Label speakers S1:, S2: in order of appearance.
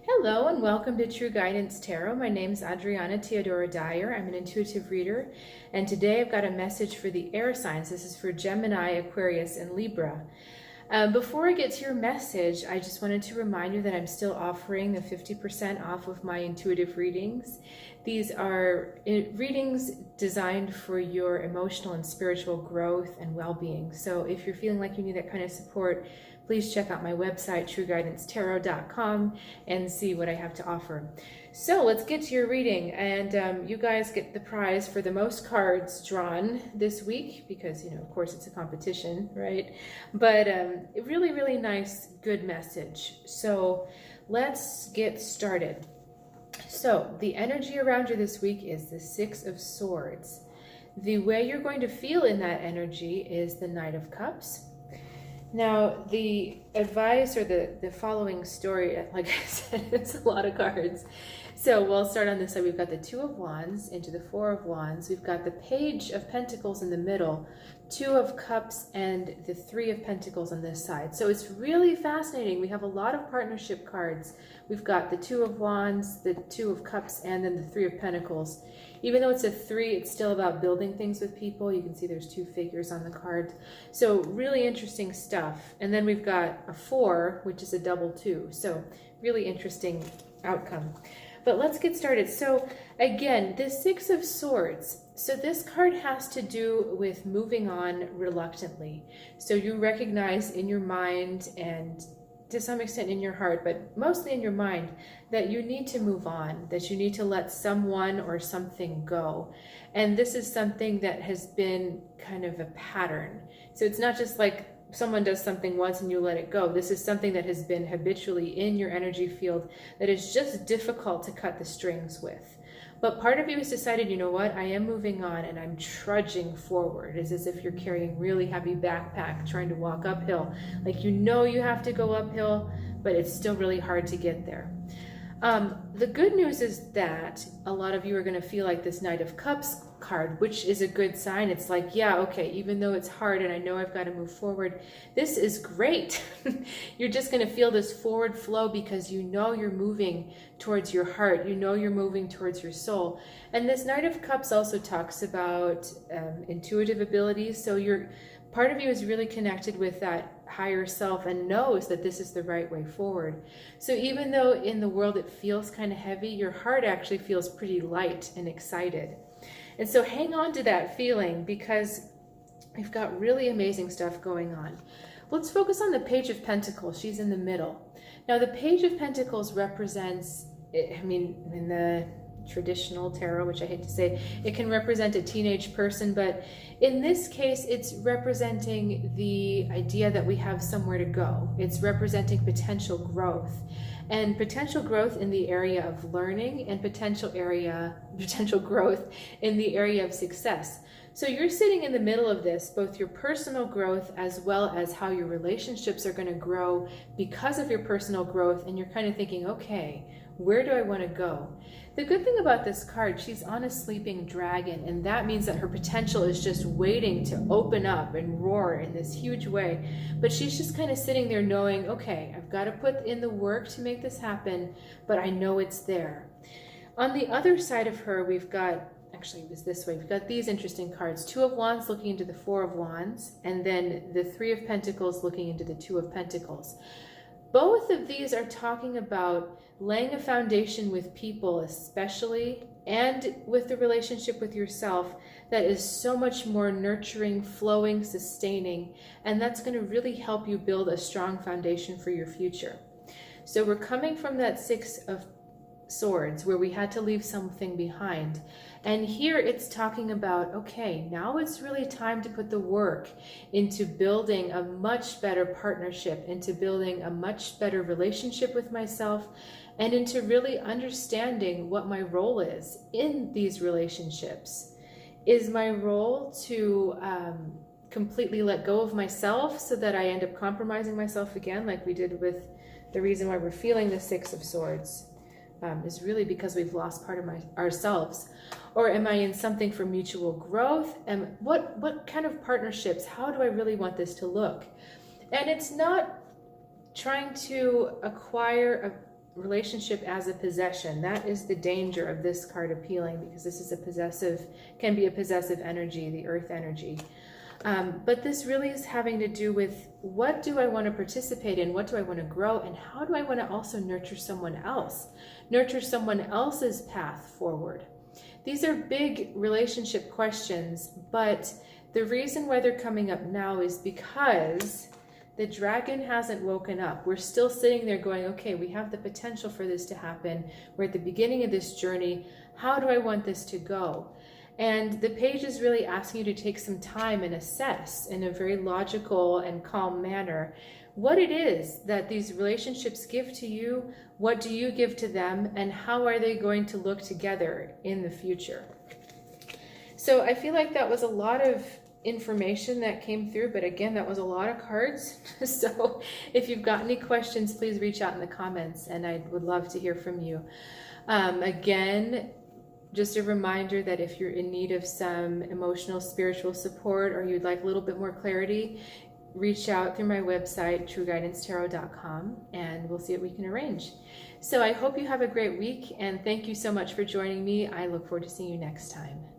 S1: Hello and welcome to True Guidance Tarot. My name is Adriana Teodoro-Dier. I'm an intuitive reader, and today I've got a message for the air signs. This is for Gemini, Aquarius, and Libra. Before I get to your message, I just wanted to remind you that I'm still offering the 50% off of my intuitive readings. These are readings designed for your emotional and spiritual growth and well-being. So if you're feeling like you need that kind of support, please check out my website, trueguidancetarot.com, and see what I have to offer. So let's get to your reading, and you guys get the prize for the most cards drawn this week because, of course it's a competition, right? But really, really nice, good message. So let's get started. So the energy around you this week is the Six of Swords. The way you're going to feel in that energy is the Knight of Cups. Now, the advice or the following story, like I said, it's a lot of cards. So we'll start on this side. We've got the Two of Wands into the Four of Wands. We've got the Page of Pentacles in the middle, Two of Cups, and the Three of Pentacles on this side. So it's really fascinating. We have a lot of partnership cards. We've got the Two of Wands, the Two of Cups, and then the Three of Pentacles. Even though it's a three, it's still about building things with people. You can see there's two figures on the card. So really interesting stuff. And then we've got a four, which is a double two. So really interesting outcome. But let's get started. So again, the Six of Swords. So this card has to do with moving on reluctantly. So you recognize in your mind and to some extent in your heart, but mostly in your mind, that you need to move on, that you need to let someone or something go. And this is something that has been kind of a pattern. So it's not just like someone does something once and you let it go. This is something that has been habitually in your energy field that is just difficult to cut the strings with. But part of you has decided, you know what, I am moving on and I'm trudging forward. It's as if you're carrying a really heavy backpack trying to walk uphill. Like you have to go uphill, but it's still really hard to get there. The good news is that a lot of you are going to feel like this Knight of Cups card, which is a good sign. It's like, yeah, okay, even though it's hard and I know I've got to move forward, this is great. You're just going to feel this forward flow because you're moving towards your heart. You're moving towards your soul. And this Knight of Cups also talks about intuitive abilities. So part of you is really connected with that higher self and knows that this is the right way forward. So even though in the world it feels kind of heavy, your heart actually feels pretty light and excited. And so hang on to that feeling because we've got really amazing stuff going on. Let's focus on the Page of Pentacles. She's in the middle. Now the Page of Pentacles represents, in the traditional tarot, which I hate to say, it can represent a teenage person, but in this case it's representing the idea that we have somewhere to go. It's representing potential growth in the area of learning and potential growth in the area of success. So you're sitting in the middle of this, both your personal growth as well as how your relationships are going to grow because of your personal growth, and you're kind of thinking, okay, where do I want to go? The good thing about this card, she's on a sleeping dragon, and that means that her potential is just waiting to open up and roar in this huge way. But she's just kind of sitting there knowing, okay, I've got to put in the work to make this happen, but I know it's there. On the other side of her, we've got, actually it was this way, we've got these interesting cards. Two of Wands looking into the Four of Wands, and then the Three of Pentacles looking into the Two of Pentacles. Both of these are talking about laying a foundation with people especially, and with the relationship with yourself that is so much more nurturing, flowing, sustaining, and that's going to really help you build a strong foundation for your future. So we're coming from that Six of Swords where we had to leave something behind, and here it's talking about, okay, now it's really time to put the work into building a much better partnership, into building a much better relationship with myself, and into really understanding what my role is in these relationships. Is my role to completely let go of myself so that I end up compromising myself again, like we did with the reason why we're feeling the Six of Swords? Is really because we've lost part of ourselves? Or am I in something for mutual growth? And what kind of partnerships? How do I really want this to look? And it's not trying to acquire relationship as a possession. That is the danger of this card appealing, because this is a possessive, can be a possessive energy, the earth energy. But this really is having to do with, what do I want to participate in? What do I want to grow? And how do I want to also nurture someone else? Nurture someone else's path forward. These are big relationship questions, but the reason why they're coming up now is because the dragon hasn't woken up. We're still sitting there going, okay, we have the potential for this to happen. We're at the beginning of this journey. How do I want this to go? And the page is really asking you to take some time and assess in a very logical and calm manner what it is that these relationships give to you, what do you give to them, and how are they going to look together in the future. So I feel like that was a lot of information that came through, but again, that was a lot of cards. So if you've got any questions, please reach out in the comments, and I would love to hear from you. Again, just a reminder that if you're in need of some emotional, spiritual support, or you'd like a little bit more clarity, reach out through my website, trueguidancetarot.com, and we'll see what we can arrange. So I hope you have a great week, and thank you so much for joining me. I look forward to seeing you next time.